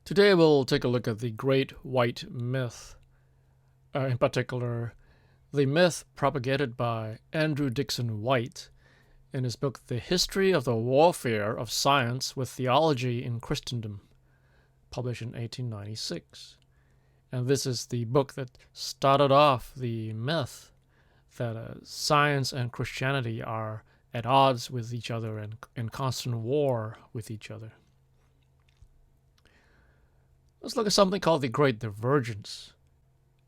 Today we'll take a look at the Great White Myth, in particular, the myth propagated by Andrew Dickson White in his book The History of the Warfare of Science with Theology in Christendom, published in 1896. And this is the book that started off the myth that science and Christianity are at odds with each other and in constant war with each other. Let's look at something called the Great Divergence.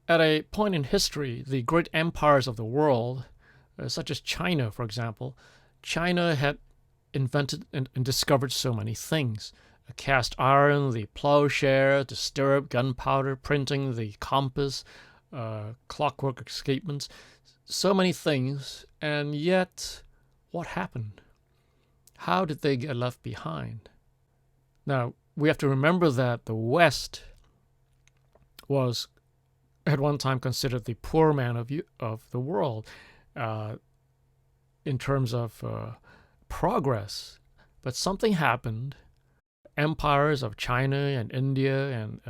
At a point in history, the great empires of the world, such as China, for example, China had invented and discovered so many things. Cast iron, the plowshare, the stirrup, gunpowder, printing, the compass, clockwork escapements, so many things, and yet, what happened? How did they get left behind? Now, we have to remember that the West was at one time considered the poor man of the world in terms of progress. But something happened. Empires of China and India and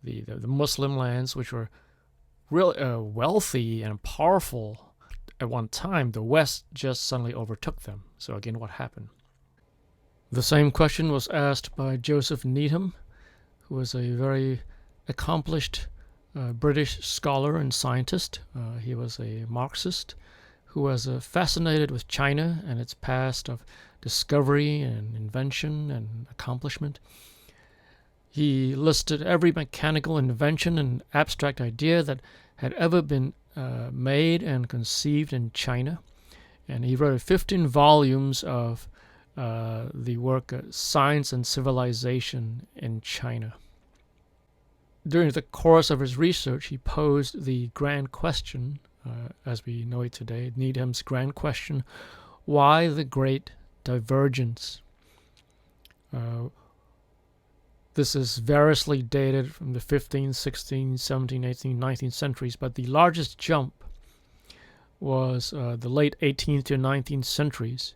the Muslim lands, which were really wealthy and powerful at one time, the West just suddenly overtook them. So again, what happened? The same question was asked by Joseph Needham, who was a very accomplished British scholar and scientist. He was a Marxist who was fascinated with China and its past of discovery and invention and accomplishment. He listed every mechanical invention and abstract idea that had ever been made and conceived in China. And he wrote 15 volumes of the work Science and Civilization in China. During the course of his research, he posed the grand question, as we know it today, Needham's grand question: why the Great Divergence? This is variously dated from the 15th, 16th, 17th, 18th, 19th centuries, but the largest jump was the late 18th to 19th centuries.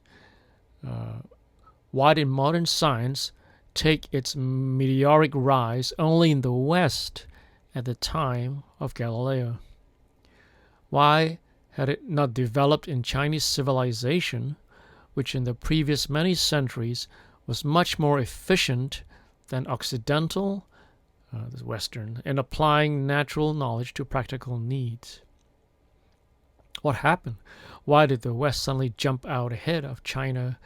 Why did modern science take its meteoric rise only in the West at the time of Galileo? Why had it not developed in Chinese civilization, which in the previous many centuries was much more efficient than Occidental, the Western, in applying natural knowledge to practical needs? What happened? Why did the West suddenly jump out ahead of China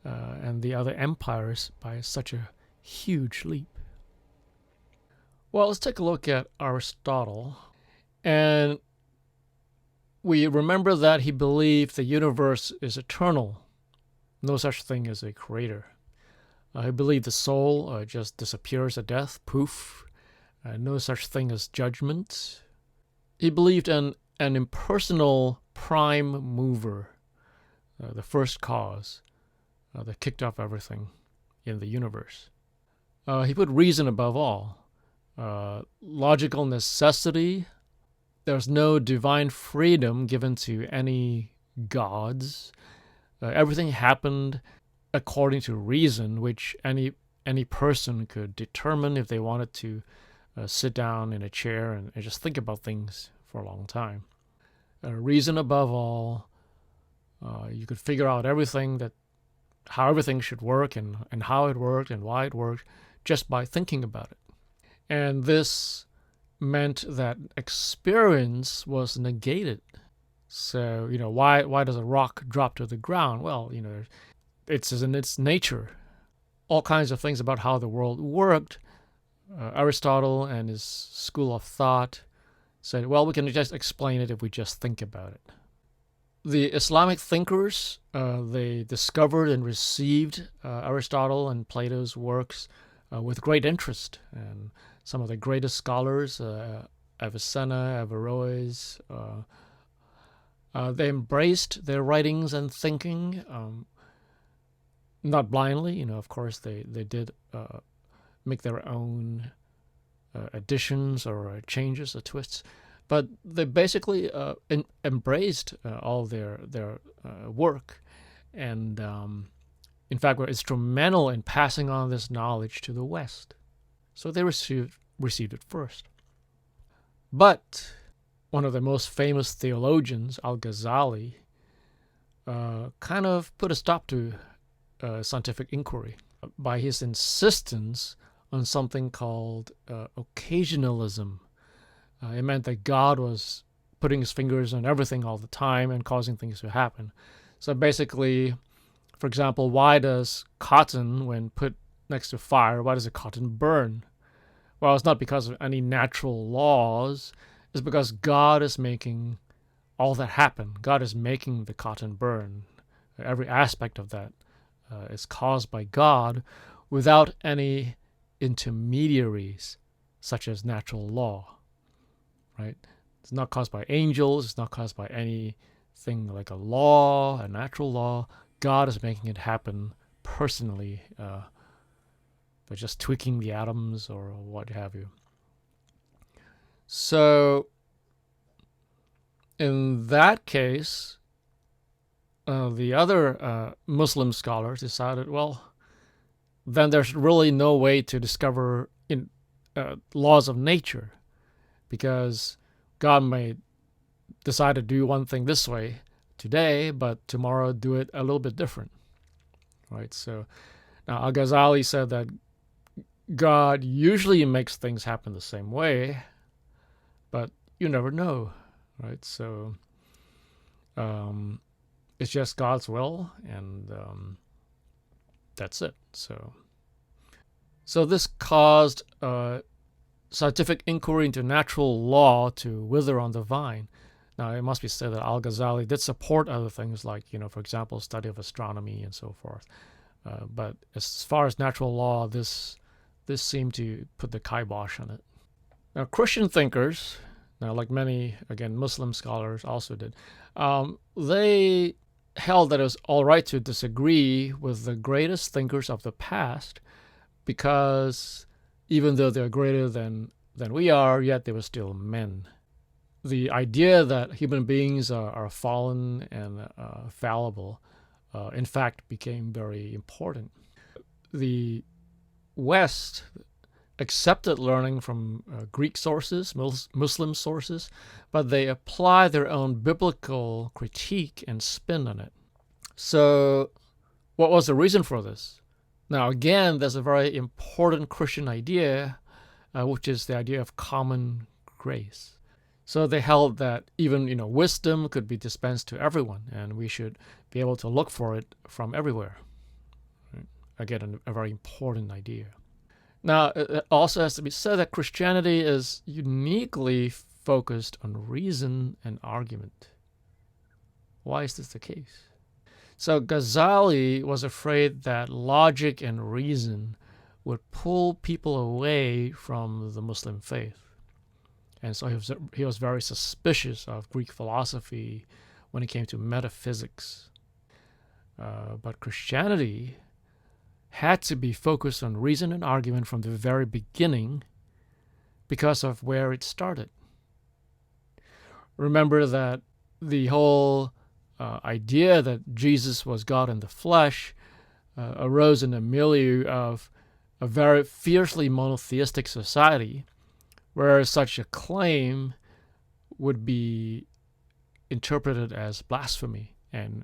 and the other empires by such a huge leap? Well, let's take a look at Aristotle. And we remember that he believed the universe is eternal. No such thing as a creator. He believed the soul just disappears at death, poof. No such thing as judgment. He believed in an impersonal prime mover, the first cause that kicked off everything in the universe. He put reason above all. Logical necessity. There's no divine freedom given to any gods. Everything happened according to reason, which any person could determine if they wanted to sit down in a chair and just think about things for a long time. Reason above all. You could figure out how everything should work and how it worked and why it worked just by thinking about it. And this meant that experience was negated. So, why does a rock drop to the ground? Well, it's in its nature. All kinds of things about how the world worked. Aristotle and his school of thought said, well, we can just explain it if we just think about it. The Islamic thinkers, they discovered and received Aristotle and Plato's works with great interest. And some of the greatest scholars, Avicenna, Averroes, they embraced their writings and thinking, not blindly. Of course, they did make their own additions or changes or twists. But they basically embraced all their work, and in fact were instrumental in passing on this knowledge to the West. So they received it first. But one of the most famous theologians, Al-Ghazali, kind of put a stop to scientific inquiry by his insistence on something called occasionalism. It meant that God was putting his fingers on everything all the time and causing things to happen. So basically, for example, why does cotton, when put next to fire, why does the cotton burn? Well, it's not because of any natural laws. It's because God is making all that happen. God is making the cotton burn. Every aspect of that is caused by God without any intermediaries, such as natural law. Right? It's not caused by angels. It's not caused by anything like a law, a natural law. God is making it happen personally by just tweaking the atoms or what have you. So in that case, the other Muslim scholars decided, well, then there's really no way to discover laws of nature, because God may decide to do one thing this way today, but tomorrow do it a little bit different, right? So now Al-Ghazali said that God usually makes things happen the same way, but you never know, right? So it's just God's will, and that's it. So this caused scientific inquiry into natural law to wither on the vine. Now, it must be said that Al-Ghazali did support other things like, for example, study of astronomy and so forth. But as far as natural law, this seemed to put the kibosh on it. Now, Christian thinkers, like many, again, Muslim scholars also did, they held that it was all right to disagree with the greatest thinkers of the past, because even though they're greater than we are, yet they were still men. The idea that human beings are fallen and fallible, in fact, became very important. The West accepted learning from Greek sources, Muslim sources, but they apply their own biblical critique and spin on it. So what was the reason for this? Now, again, there's a very important Christian idea, which is the idea of common grace. So they held that even, wisdom could be dispensed to everyone, and we should be able to look for it from everywhere. Right? Again, a very important idea. Now, it also has to be said that Christianity is uniquely focused on reason and argument. Why is this the case? So Ghazali was afraid that logic and reason would pull people away from the Muslim faith. And so he was very suspicious of Greek philosophy when it came to metaphysics. But Christianity had to be focused on reason and argument from the very beginning because of where it started. Remember that the whole idea that Jesus was God in the flesh arose in a milieu of a very fiercely monotheistic society, where such a claim would be interpreted as blasphemy, and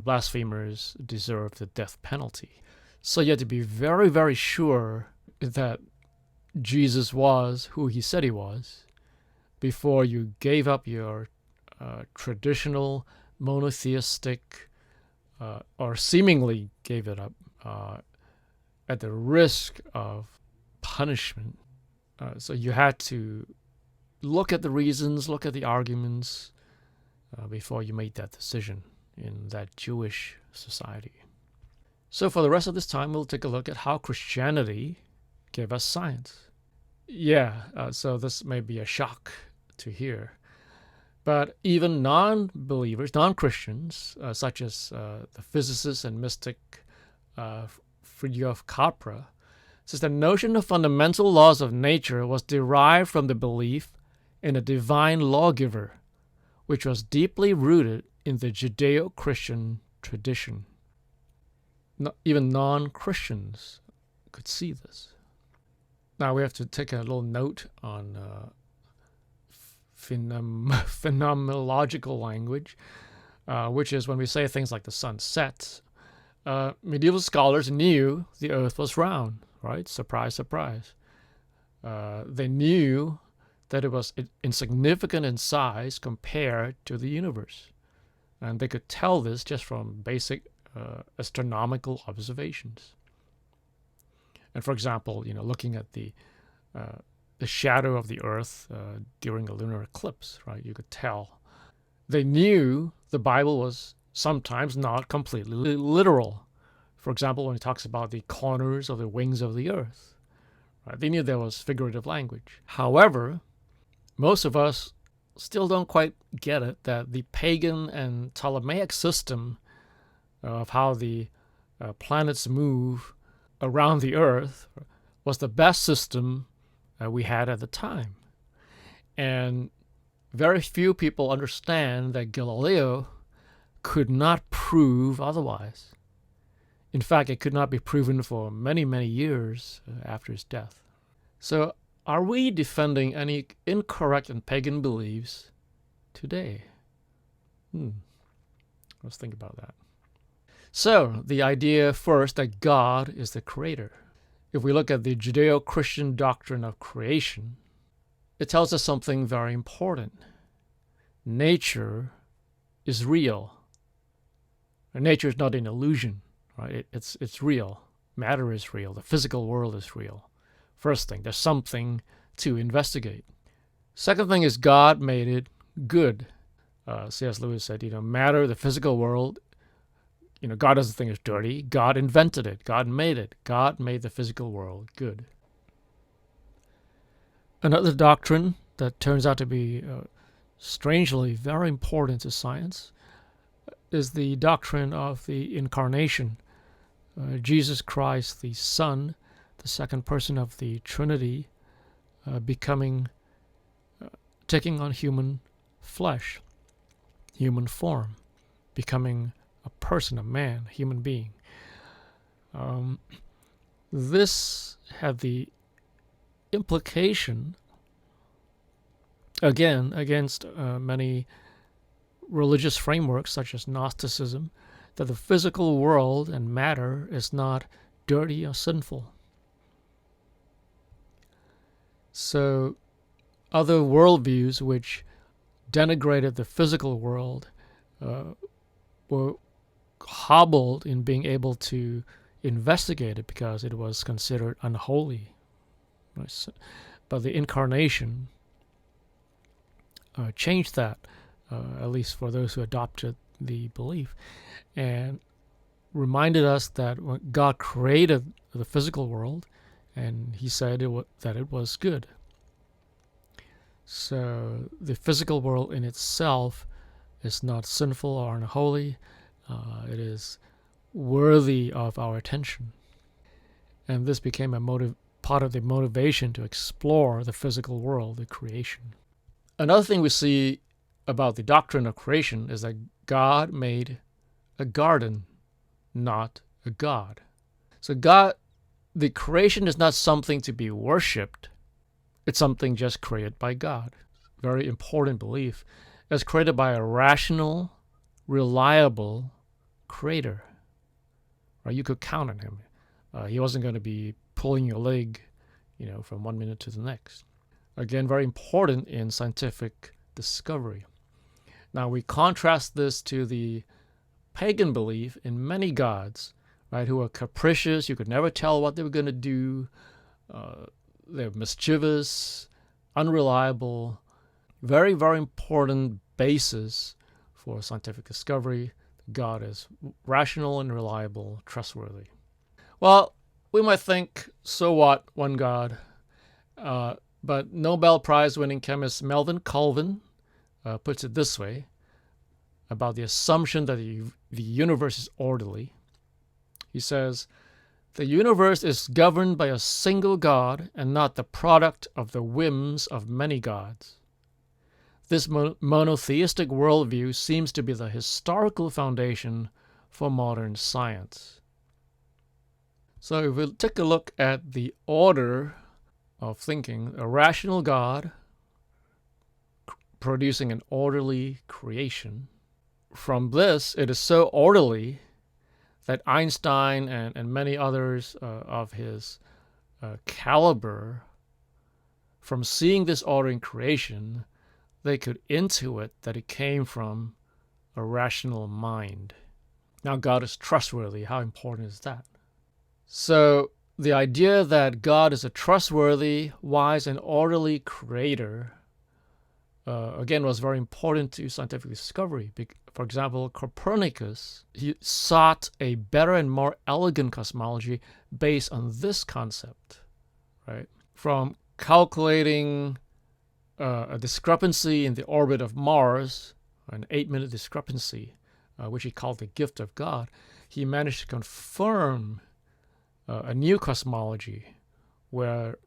blasphemers deserve the death penalty. So you had to be very, very sure that Jesus was who he said he was before you gave up your traditional monotheistic, or seemingly gave it up at the risk of punishment. So you had to look at the reasons, look at the arguments before you made that decision in that Jewish society. So for the rest of this time, we'll take a look at how Christianity gave us science. So this may be a shock to hear. But even non-believers, non-Christians, such as the physicist and mystic Fritjof Capra, says the notion of fundamental laws of nature was derived from the belief in a divine lawgiver, which was deeply rooted in the Judeo-Christian tradition. Even non-Christians could see this. Now we have to take a little note on phenomenological language, which is when we say things like the sun sets. Medieval scholars knew the earth was round, right? Surprise, surprise. They knew that it was insignificant in size compared to the universe. And they could tell this just from basic astronomical observations. And for example, looking at the shadow of the Earth during a lunar eclipse, right? You could tell. They knew the Bible was sometimes not completely literal. For example, when it talks about the corners of the wings of the Earth, right? They knew there was figurative language. However, most of us still don't quite get it that the pagan and Ptolemaic system of how the planets move around the Earth was the best system we had at the time. And very few people understand that Galileo could not prove otherwise. In fact, it could not be proven for many, many years after his death. So, are we defending any incorrect and pagan beliefs today? Let's think about that. So, the idea first that God is the creator. If we look at the Judeo-Christian doctrine of creation, it tells us something very important. Nature is real. And nature is not an illusion, right? It's real. Matter is real. The physical world is real. First thing, there's something to investigate. Second thing is God made it good. C.S. Lewis said, matter, the physical world, God doesn't think it's dirty. God invented it. God made it. God made the physical world good. Another doctrine that turns out to be strangely very important to science is the doctrine of the incarnation. Jesus Christ, the Son, the second person of the Trinity, taking on human flesh, human form, becoming a person, a man, a human being. This had the implication, again, against many religious frameworks such as Gnosticism, that the physical world and matter is not dirty or sinful. So other worldviews which denigrated the physical world were hobbled in being able to investigate it because it was considered unholy. But the incarnation changed that, at least for those who adopted the belief, and reminded us that when God created the physical world, and he said that it was good. So the physical world in itself is not sinful or unholy. It is worthy of our attention. And this became part of the motivation to explore the physical world, the creation. Another thing we see about the doctrine of creation is that God made a garden, not a God. So the creation is not something to be worshipped. It's something just created by God. Very important belief. It's created by a rational, reliable creator. Right? You could count on him. He wasn't going to be pulling your leg, from one minute to the next. Again, very important in scientific discovery. Now we contrast this to the pagan belief in many gods, right, who are capricious. You could never tell what they were going to do. They're mischievous, unreliable. Very, very important basis for scientific discovery. God is rational and reliable, trustworthy. Well, we might think, so what, one God? But Nobel Prize-winning chemist Melvin Colvin puts it this way about the assumption that the universe is orderly. He says, the universe is governed by a single God and not the product of the whims of many gods. This monotheistic worldview seems to be the historical foundation for modern science. So if we take a look at the order of thinking, a rational God producing an orderly creation. From this, it is so orderly that Einstein and many others of his caliber, from seeing this order in creation, they could intuit that it came from a rational mind. Now, God is trustworthy. How important is that? So, the idea that God is a trustworthy, wise, and orderly creator, again, was very important to scientific discovery. For example, Copernicus, he sought a better and more elegant cosmology based on this concept, right? From calculating a discrepancy in the orbit of Mars, an 8-minute discrepancy, which he called the gift of God, he managed to confirm a new cosmology where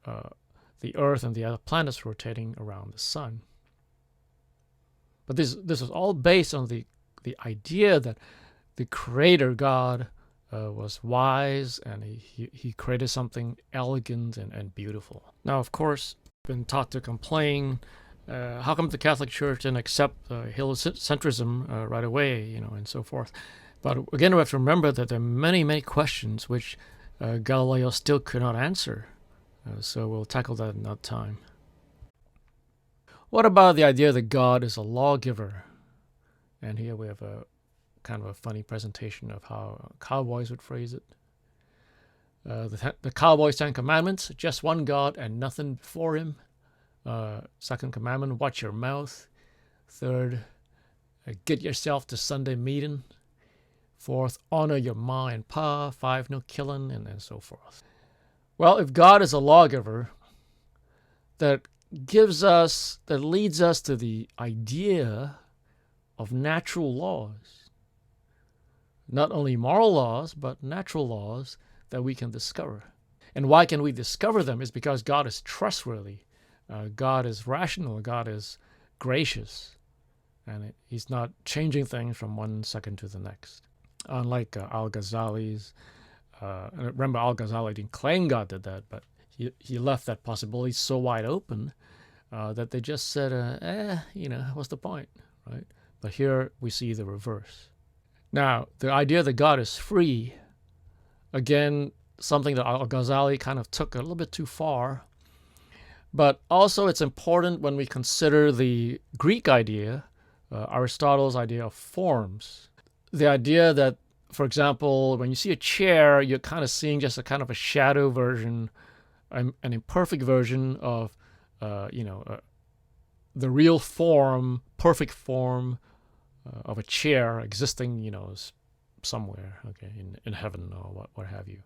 the Earth and the other planets rotating around the sun. But this was all based on the idea that the creator God was wise, and he created something elegant and beautiful. Now, of course, I've been taught to complain, how come the Catholic Church didn't accept heliocentrism right away, and so forth. But again, we have to remember that there are many, many questions which Galileo still could not answer. So we'll tackle that another time. What about the idea that God is a lawgiver? And here we have a kind of a funny presentation of how cowboys would phrase it. The cowboys' 10 commandments: just one God and nothing before him. Second commandment: watch your mouth. Third, get yourself to Sunday meeting. Fourth, honor your ma and pa. 5, no killing, and so forth. Well, if God is a lawgiver, that leads us to the idea of natural laws. Not only moral laws, but natural laws that we can discover. And why can we discover them? Is because God is trustworthy. God is rational. God is gracious. And he's not changing things from one second to the next. Unlike Al-Ghazali's. Remember, Al-Ghazali didn't claim God did that, but he left that possibility so wide open that they just said, what's the point, right? But here we see the reverse. Now, the idea that God is free, again, something that Al-Ghazali kind of took a little bit too far. But also it's important when we consider the Greek idea, Aristotle's idea of forms. The idea that, for example, when you see a chair, you're kind of seeing just a kind of a shadow version, an imperfect version of, the real form, perfect form of a chair existing, somewhere, okay, in heaven or what have you.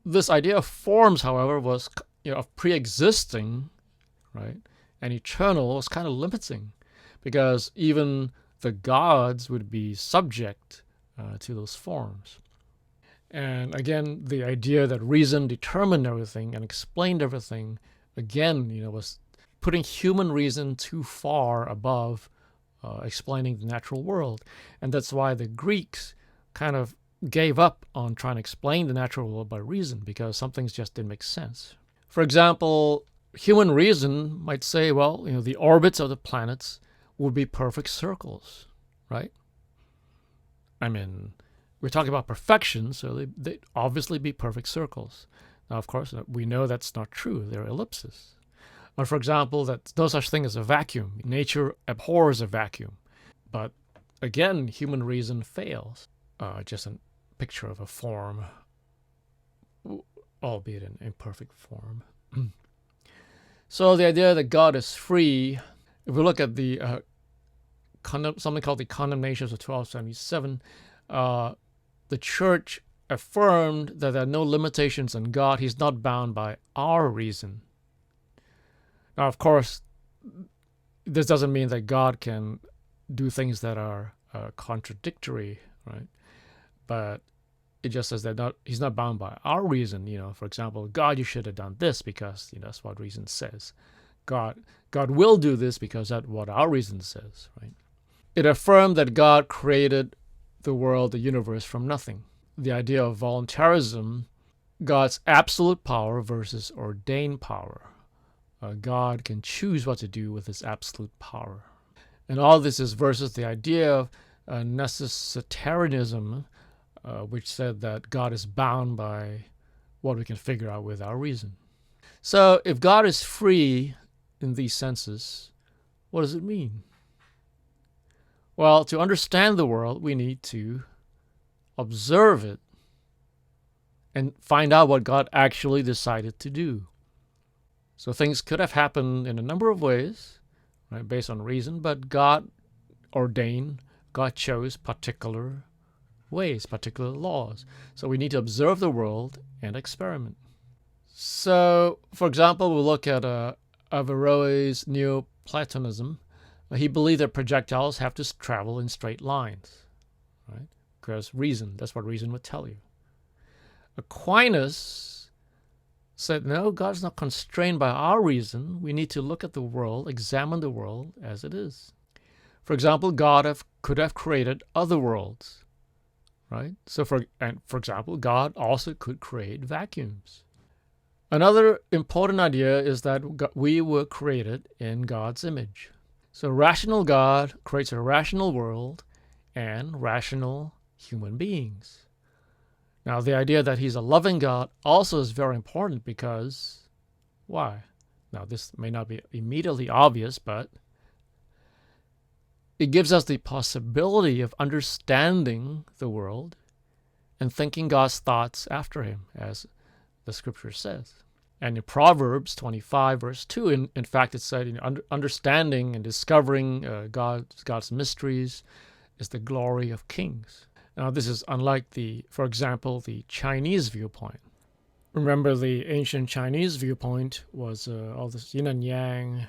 This idea of forms, however, was, of pre-existing, right, and eternal was kind of limiting, because even the gods would be subject to those forms. And again, the idea that reason determined everything and explained everything, again, was putting human reason too far above explaining the natural world. And that's why the Greeks kind of gave up on trying to explain the natural world by reason, because some things just didn't make sense. For example, human reason might say, well, the orbits of the planets would be perfect circles, right? I mean, we're talking about perfection, so they'd obviously be perfect circles. Now, of course, we know that's not true. They're ellipses. Or, for example, that no such thing as a vacuum. Nature abhors a vacuum. But, again, human reason fails. Just a picture of a form, albeit an imperfect form. So the idea that God is free, if we look at the something called the Condemnations of 1277, the church affirmed that there are no limitations on God. He's not bound by our reason. Now, of course, this doesn't mean that God can do things that are contradictory, right? But it just says that he's not bound by our reason. For example, God, you should have done this because that's what reason says. God will do this because that's what our reason says, right? It affirmed that God created the world, the universe, from nothing. The idea of voluntarism, God's absolute power versus ordained power. God can choose what to do with his absolute power. And all this is versus the idea of necessitarianism, which said that God is bound by what we can figure out with our reason. So if God is free in these senses, what does it mean? Well, to understand the world, we need to observe it and find out what God actually decided to do. So things could have happened in a number of ways, right, based on reason, but God ordained, God chose particular ways, particular laws. So we need to observe the world and experiment. So, for example, we'll look at Averroes' Neoplatonism. He believed that projectiles have to travel in straight lines, right? Because reason, that's what reason would tell you. Aquinas said, no, God's not constrained by our reason. We need to look at the world, examine the world as it is. For example, God could have created other worlds, right? So, for example, God also could create vacuums. Another important idea is that we were created in God's image. So rational God creates a rational world and rational human beings. Now, the idea that he's a loving God also is very important because, why? Now, this may not be immediately obvious, but it gives us the possibility of understanding the world and thinking God's thoughts after him, as the scripture says. And in Proverbs 25, verse 2, in fact, it said, understanding and discovering God's mysteries is the glory of kings. Now, this is unlike for example, the Chinese viewpoint. Remember, the ancient Chinese viewpoint was all this yin and yang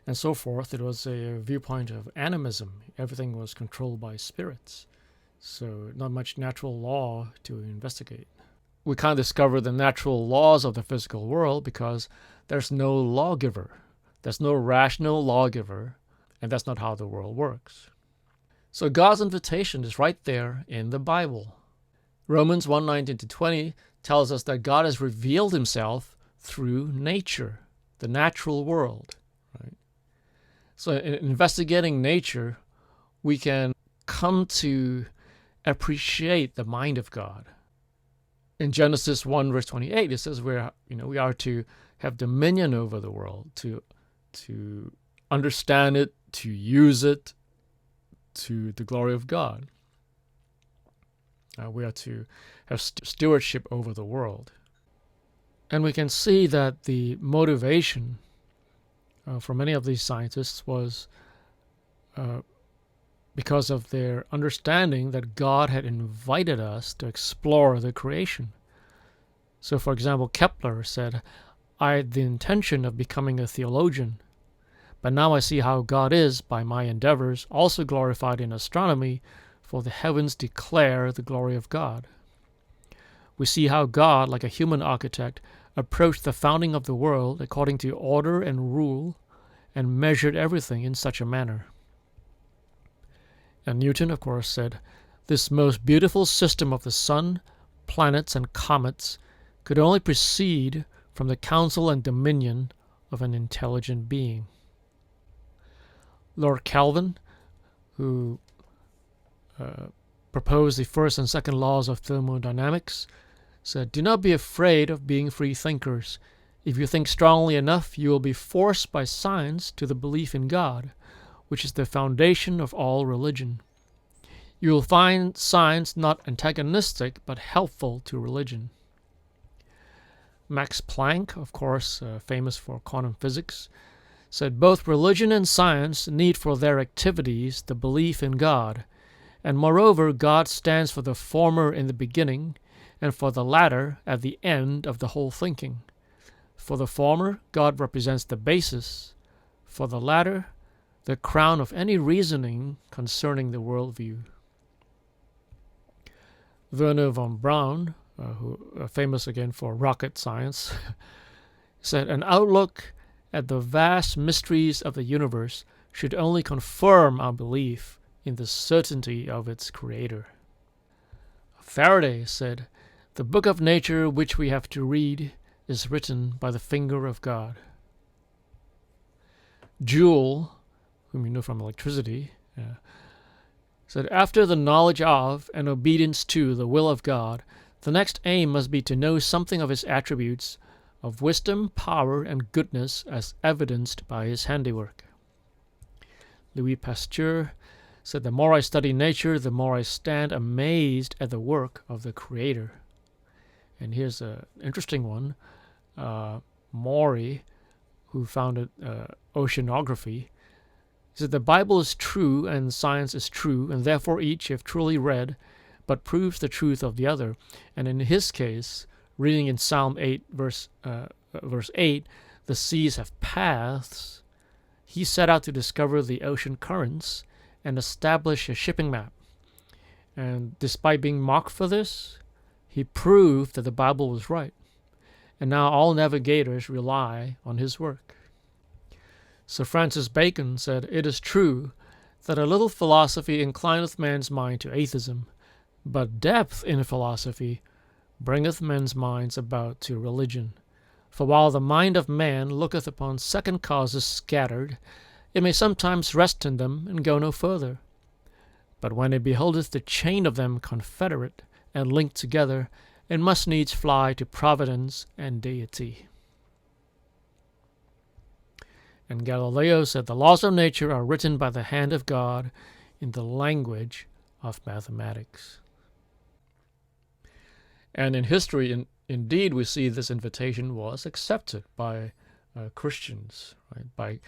and so forth. It was a viewpoint of animism. Everything was controlled by spirits. So not much natural law to investigate. We can't discover the natural laws of the physical world because there's no lawgiver. There's no rational lawgiver, and that's not how the world works. So God's invitation is right there in the Bible. Romans 1:19-20 tells us that God has revealed himself through nature, the natural world. Right? So in investigating nature, we can come to appreciate the mind of God. In Genesis 1, verse 28, it says we are to have dominion over the world, to understand it, to use it to the glory of God. We are to have stewardship over the world. And we can see that the motivation for many of these scientists was because of their understanding that God had invited us to explore the creation. So, for example, Kepler said, I had the intention of becoming a theologian, but now I see how God is, by my endeavors, also glorified in astronomy, for the heavens declare the glory of God. We see how God, like a human architect, approached the founding of the world according to order and rule, and measured everything in such a manner. And Newton, of course, said, this most beautiful system of the sun, planets, and comets could only proceed from the counsel and dominion of an intelligent being. Lord Kelvin, who proposed the first and second laws of thermodynamics, said, do not be afraid of being free thinkers. If you think strongly enough, you will be forced by science to the belief in God, which is the foundation of all religion. You will find science not antagonistic, but helpful to religion. Max Planck, of course, famous for quantum physics, said both religion and science need for their activities the belief in God, and moreover, God stands for the former in the beginning, and for the latter at the end of the whole thinking. For the former, God represents the basis. For the latter, the crown of any reasoning concerning the worldview. Werner von Braun, who famous again for rocket science, said, an outlook at the vast mysteries of the universe should only confirm our belief in the certainty of its creator. Faraday said, the book of nature which we have to read is written by the finger of God. Joule, whom you know from electricity, said, after the knowledge of and obedience to the will of God, the next aim must be to know something of his attributes of wisdom, power, and goodness as evidenced by his handiwork. Louis Pasteur said, the more I study nature, the more I stand amazed at the work of the Creator. And here's an interesting one. Maury, who founded oceanography, said, the Bible is true and science is true, and therefore each, if truly read, but proves the truth of the other. And in his case, reading in Psalm 8, verse 8, the seas have paths, he set out to discover the ocean currents and establish a shipping map. And despite being mocked for this, he proved that the Bible was right. And now all navigators rely on his work. Sir Francis Bacon said, it is true that a little philosophy inclineth man's mind to atheism, but depth in philosophy bringeth men's minds about to religion. For while the mind of man looketh upon second causes scattered, it may sometimes rest in them and go no further. But when it beholdeth the chain of them confederate and linked together, it must needs fly to providence and deity. And Galileo said, the laws of nature are written by the hand of God in the language of mathematics. And in history, indeed, we see this invitation was accepted by Christians. Right?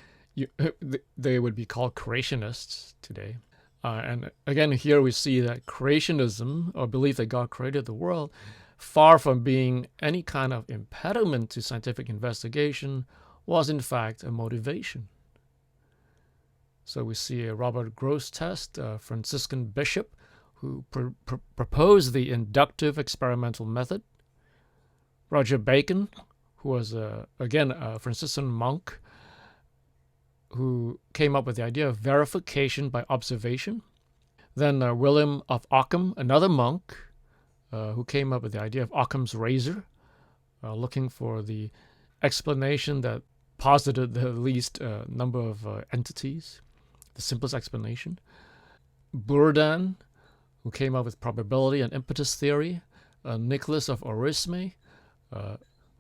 They would be called Creationists today. And again, here we see that creationism, or belief that God created the world, far from being any kind of impediment to scientific investigation, was in fact a motivation. So we see a Robert Grosseteste, a Franciscan bishop, who proposed the inductive experimental method. Roger Bacon, who was, again, a Franciscan monk, who came up with the idea of verification by observation. Then William of Ockham, another monk, who came up with the idea of Occam's razor, looking for the explanation that posited the least number of entities, the simplest explanation. Bourdin, who came up with probability and impetus theory. Nicholas of Orisme,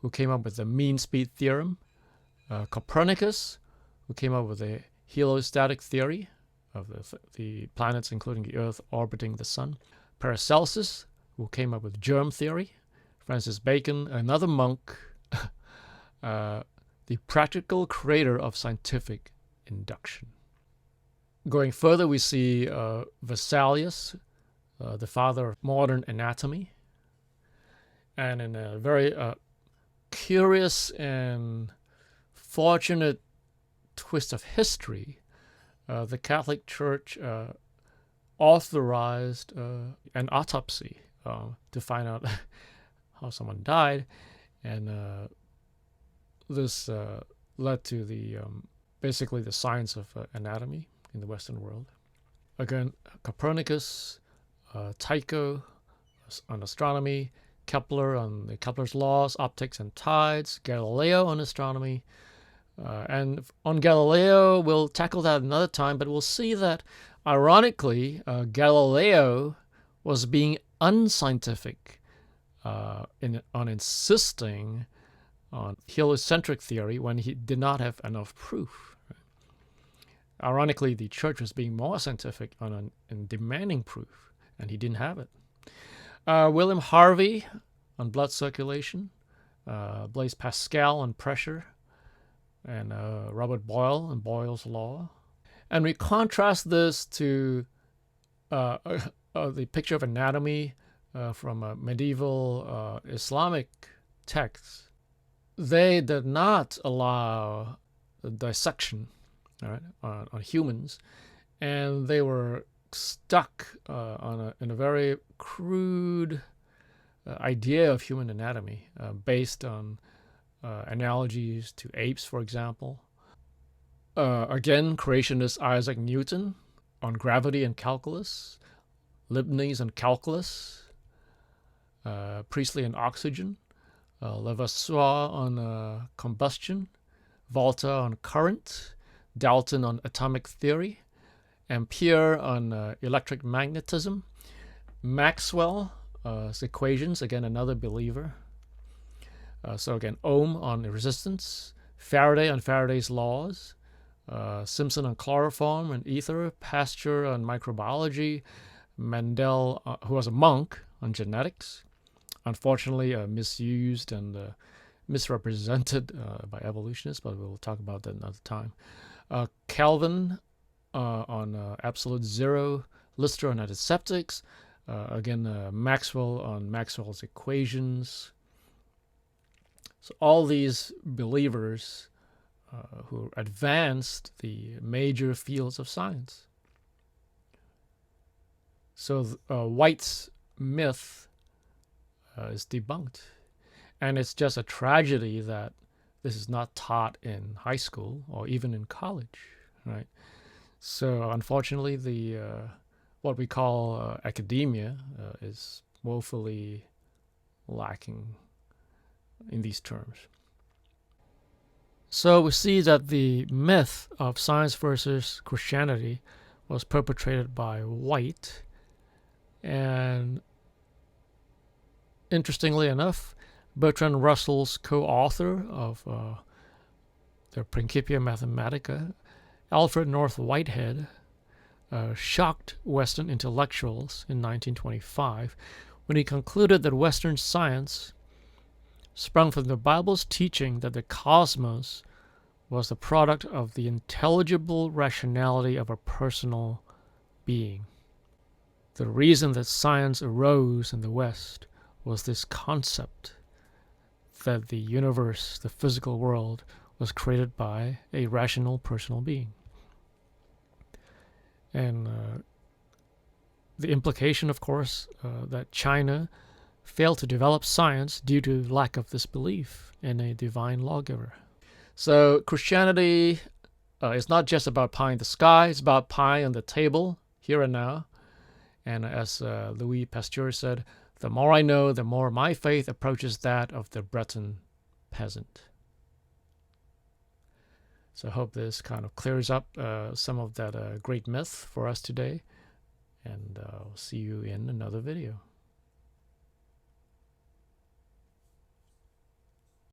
who came up with the mean speed theorem. Copernicus, who came up with a heliostatic theory of the planets, including the Earth, orbiting the Sun. Paracelsus, who came up with germ theory. Francis Bacon, another monk, the practical creator of scientific induction. Going further, we see Vesalius, the father of modern anatomy. And in a very curious and fortunate twist of history, the Catholic Church authorized an autopsy to find out how someone died, and this led to the basically the science of anatomy in the Western world. Again, Copernicus, Tycho on astronomy, Kepler on Kepler's laws, optics and tides, Galileo on astronomy. And on Galileo, we'll tackle that another time, but we'll see that, ironically, Galileo was being unscientific on insisting on heliocentric theory when he did not have enough proof. Ironically, the church was being more scientific in demanding proof, and he didn't have it. William Harvey on blood circulation, Blaise Pascal on pressure, and Robert Boyle and Boyle's law. And we contrast this to the picture of anatomy from medieval Islamic texts. They did not allow dissection, right, on humans, and they were stuck in a very crude idea of human anatomy based on analogies to apes, for example. Again, creationist Isaac Newton on gravity and calculus, Leibniz on calculus, Priestley on oxygen, Levasseur on combustion, Volta on current, Dalton on atomic theory, Ampere on electric magnetism, Maxwell's equations, again, another believer. So again, Ohm on resistance, Faraday on Faraday's laws, Simpson on chloroform and ether, Pasteur on microbiology, Mendel, who was a monk, on genetics, unfortunately misused and misrepresented by evolutionists, but we'll talk about that another time. Calvin on absolute zero, Lister on antiseptics, again, Maxwell on Maxwell's equations. So all these believers who advanced the major fields of science. So White's myth is debunked. And it's just a tragedy that this is not taught in high school or even in college, right? So unfortunately, the what we call academia is woefully lacking in these terms. So we see that the myth of science versus Christianity was perpetrated by White, and interestingly enough, Bertrand Russell's co-author of the Principia Mathematica, Alfred North Whitehead, shocked Western intellectuals in 1925 when he concluded that Western science sprung from the Bible's teaching that the cosmos was the product of the intelligible rationality of a personal being. The reason that science arose in the West was this concept that the universe, the physical world, was created by a rational personal being. And the implication, of course, that China failed to develop science due to lack of this belief in a divine lawgiver. So Christianity is not just about pie in the sky, it's about pie on the table, here and now. And as Louis Pasteur said, the more I know, the more my faith approaches that of the Breton peasant. So I hope this kind of clears up some of that great myth for us today. And I'll see you in another video.